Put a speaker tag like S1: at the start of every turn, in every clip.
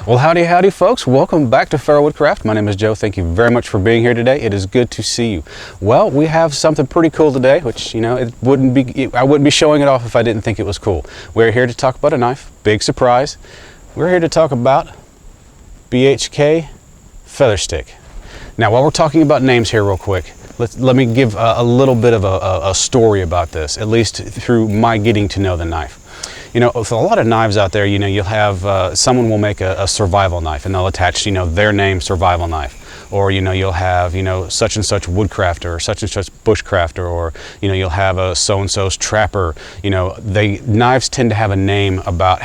S1: Well, howdy, howdy, folks. Welcome back to Woodcraft. My name is Joe. Thank you very much for being here today. It is good to see you. Well, we have something pretty cool today, which, you know, I wouldn't be showing it off if I didn't think it was cool. We're here to talk about a knife. Big surprise. We're here to talk about BHK feather stick. Now, while we're talking about names here real quick, let me give a little bit of a story about this, at least through my getting to know the knife. You know, with a lot of knives out there, you know, you'll have someone will make a survival knife and they'll attach, you know, their name, survival knife. Or, you know, you'll have, you know, such and such Woodcrafter or such and such Bushcrafter, or, you know, you'll have a so-and-so's Trapper. You know, knives tend to have a name about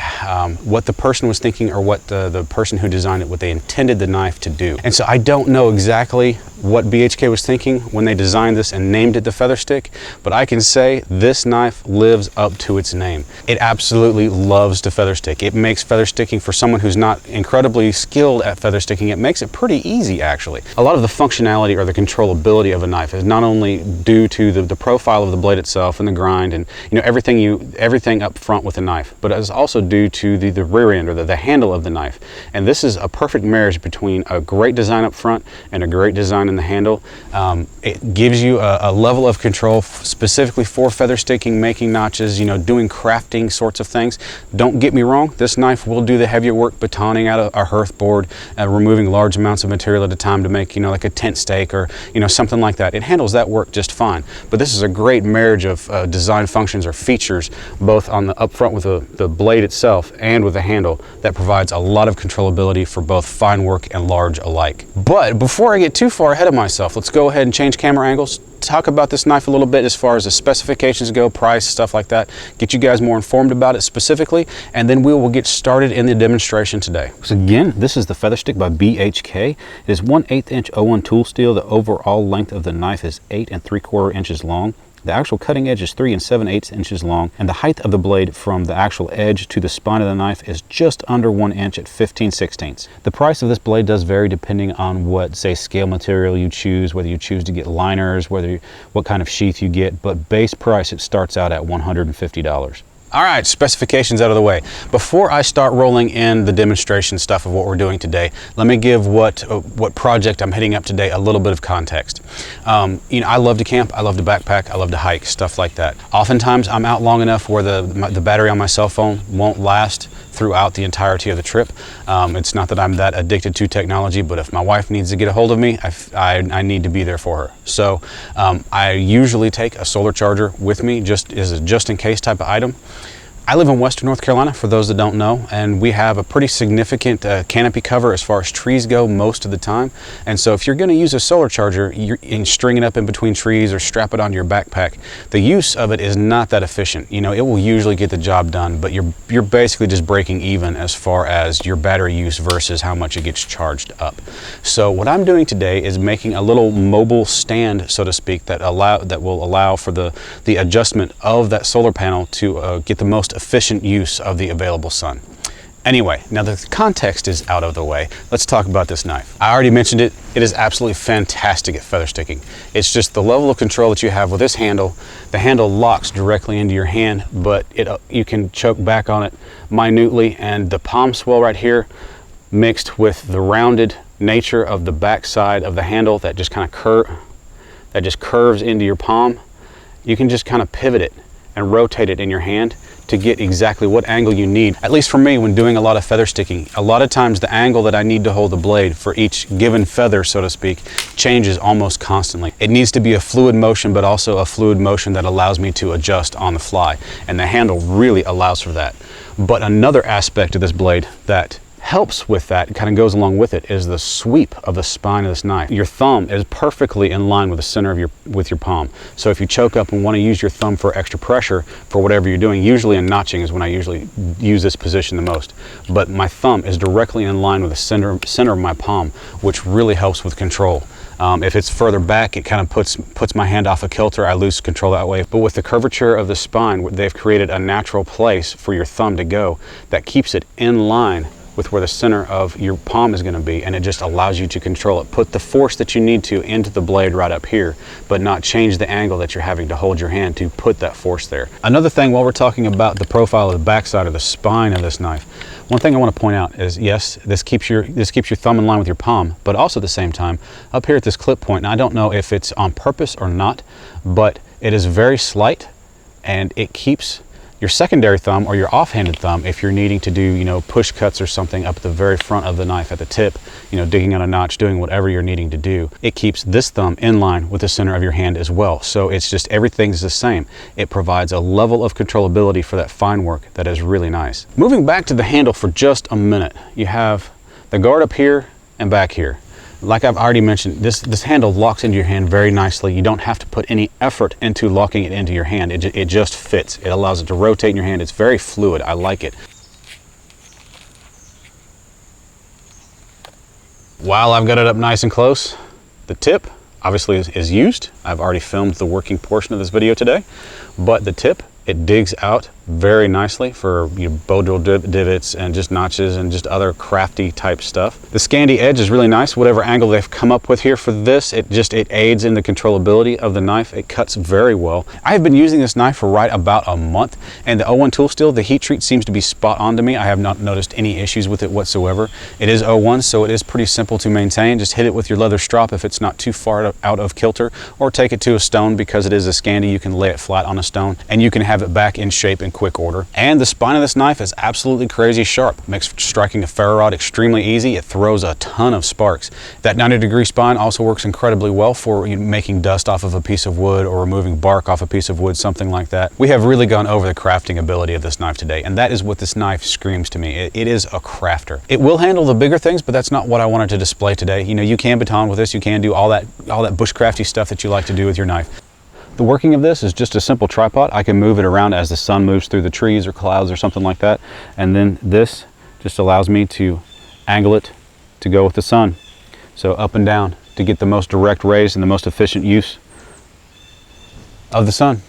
S1: what the person was thinking, or what the person who designed it, what they intended the knife to do. And so I don't know exactly what BHK was thinking when they designed this and named it the feather stick, but I can say this knife lives up to its name. It absolutely loves to feather stick. It makes feather sticking, for someone who's not incredibly skilled at feather sticking, it makes it pretty easy, actually. A lot of the functionality or the controllability of a knife is not only due to the profile of the blade itself and the grind and, you know, everything up front with the knife, but it's also due to the rear end, or the handle of the knife. And this is a perfect marriage between a great design up front and a great design in the handle. It gives you a level of control specifically for feather sticking, making notches, you know, doing crafting sorts of things. Don't get me wrong, this knife will do the heavier work, batoning out a hearth board, removing large amounts of material at a time to make, you know, like a tent stake or, you know, something like that. It handles that work just fine. But this is a great marriage of design functions or features, both on the up front with the blade itself and with the handle, that provides a lot of controllability for both fine work and large alike. But before I get too far ahead of myself, let's go ahead and change camera angles, talk about this knife a little bit as far as the specifications go, price, stuff like that, get you guys more informed about it specifically, and then we will get started in the demonstration today. So again, this is the feather stick by BHK. It is 1/8 inch 01 tool steel. The overall length of the knife is 8 3/4 inches long. The actual cutting edge is 3 7/8 inches long, and the height of the blade from the actual edge to the spine of the knife is just under 1 inch at 15/16. The price of this blade does vary depending on what, say, scale material you choose, whether you choose to get liners, what kind of sheath you get, but base price, it starts out at $150. All right, specifications out of the way. Before I start rolling in the demonstration stuff of what we're doing today, let me give what project I'm hitting up today a little bit of context. You know, I love to camp, I love to backpack, I love to hike, stuff like that. Oftentimes I'm out long enough where the battery on my cell phone won't last throughout the entirety of the trip. It's not that I'm that addicted to technology, but if my wife needs to get a hold of me, I need to be there for her. So I usually take a solar charger with me, just as a just-in-case type of item. I live in Western North Carolina, for those that don't know, and we have a pretty significant canopy cover as far as trees go most of the time. And so if you're going to use a solar charger and string it up in between trees or strap it onto your backpack, the use of it is not that efficient. You know, it will usually get the job done, but you're basically just breaking even as far as your battery use versus how much it gets charged up. So what I'm doing today is making a little mobile stand, so to speak, that will allow for the adjustment of that solar panel to get the most efficient use of the available sun. Anyway, now the context is out of the way. Let's talk about this knife. I already mentioned it. It is absolutely fantastic at feather sticking. It's just the level of control that you have with this handle. The handle locks directly into your hand, but you can choke back on it minutely, and the palm swell right here, mixed with the rounded nature of the back side of the handle that just kind of curves into your palm, you can just kind of pivot it and rotate it in your hand to get exactly what angle you need. At least for me, when doing a lot of feather sticking, a lot of times the angle that I need to hold the blade for each given feather, so to speak, changes almost constantly. It needs to be a fluid motion, but also a fluid motion that allows me to adjust on the fly, and the handle really allows for that. But another aspect of this blade that helps with that, kind of goes along with it, is the sweep of the spine of this knife. Your thumb is perfectly in line with the center of your palm. So if you choke up and want to use your thumb for extra pressure for whatever you're doing, usually in notching is when I usually use this position the most. But my thumb is directly in line with the center of my palm, which really helps with control. If it's further back, it kind of puts my hand off a kilter. I lose control that way. But with the curvature of the spine, they've created a natural place for your thumb to go that keeps it in line with where the center of your palm is going to be, and it just allows you to control it. Put the force that you need to into the blade right up here, but not change the angle that you're having to hold your hand to put that force there. Another thing, while we're talking about the profile of the backside or the spine of this knife, one thing I want to point out is, yes, this keeps your thumb in line with your palm, but also at the same time, up here at this clip point, and I don't know if it's on purpose or not, but it is very slight, and it keeps your secondary thumb or your offhanded thumb, if you're needing to do, you know, push cuts or something up at the very front of the knife at the tip, you know, digging out a notch, doing whatever you're needing to do, it keeps this thumb in line with the center of your hand as well. So it's just, everything's the same. It provides a level of controllability for that fine work that is really nice. Moving back to the handle for just a minute, you have the guard up here and back here. Like I've already mentioned, this handle locks into your hand very nicely. You don't have to put any effort into locking it into your hand. It just fits. It allows it to rotate in your hand. It's very fluid. I like it. While I've got it up nice and close, the tip obviously is used. I've already filmed the working portion of this video today, but the tip, it digs out very nicely for bow drill divots and just notches and just other crafty type stuff. The Scandi edge is really nice. Whatever angle they've come up with here for this, it aids in the controllability of the knife. It cuts very well. I've been using this knife for right about a month, and the 01 tool steel, the heat treat seems to be spot on to me. I have not noticed any issues with it whatsoever. It is 01, so it is pretty simple to maintain. Just hit it with your leather strop if it's not too far out of kilter, or take it to a stone. Because it is a Scandi, you can lay it flat on a stone and you can have it back in shape in quick order. And the spine of this knife is absolutely crazy sharp. Makes striking a ferro rod extremely easy. It throws a ton of sparks. That 90-degree spine also works incredibly well for making dust off of a piece of wood or removing bark off a piece of wood, something like that. We have really gone over the crafting ability of this knife today, and that is what this knife screams to me. It is a crafter. It will handle the bigger things, but that's not what I wanted to display today. You know, you can baton with this. You can do all that bushcrafty stuff that you like to do with your knife. The working of this is just a simple tripod. I can move it around as the sun moves through the trees or clouds or something like that. And then this just allows me to angle it to go with the sun. So up and down to get the most direct rays and the most efficient use of the sun.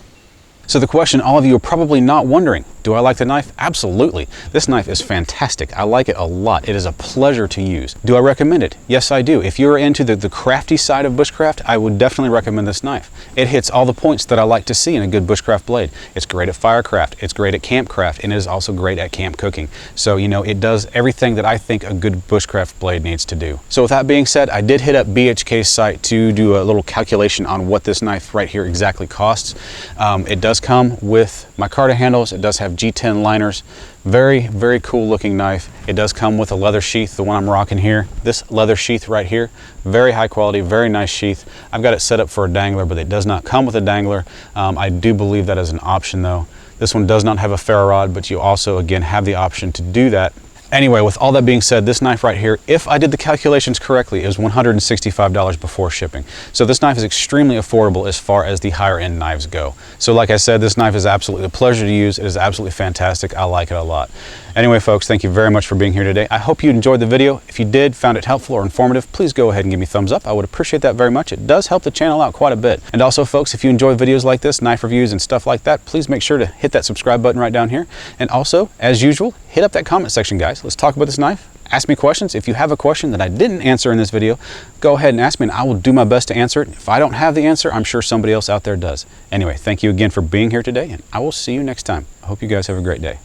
S1: So the question all of you are probably not wondering, do I like the knife? Absolutely. This knife is fantastic. I like it a lot. It is a pleasure to use. Do I recommend it? Yes, I do. If you're into the crafty side of bushcraft, I would definitely recommend this knife. It hits all the points that I like to see in a good bushcraft blade. It's great at firecraft. It's great at campcraft, and it is also great at camp cooking. So, you know, it does everything that I think a good bushcraft blade needs to do. So with that being said, I did hit up BHK's site to do a little calculation on what this knife right here exactly costs. It does come with micarta handles. It does have G10 liners. Very, very cool looking knife. It does come with a leather sheath, the one I'm rocking here. This leather sheath right here, very high quality, very nice sheath. I've got it set up for a dangler, but it does not come with a dangler. I do believe that is an option though. This one does not have a ferro rod, but you also, again, have the option to do that. Anyway, with all that being said, this knife right here, if I did the calculations correctly, is $165 before shipping. So this knife is extremely affordable as far as the higher end knives go. So like I said, this knife is absolutely a pleasure to use. It is absolutely fantastic. I like it a lot. Anyway, folks, thank you very much for being here today. I hope you enjoyed the video. If you did, found it helpful or informative, please go ahead and give me a thumbs up. I would appreciate that very much. It does help the channel out quite a bit. And also, folks, if you enjoy videos like this, knife reviews and stuff like that, please make sure to hit that subscribe button right down here. And also, as usual, hit up that comment section, guys. Let's talk about this knife. Ask me questions. If you have a question that I didn't answer in this video, go ahead and ask me and I will do my best to answer it. If I don't have the answer, I'm sure somebody else out there does. Anyway, thank you again for being here today, and I will see you next time. I hope you guys have a great day.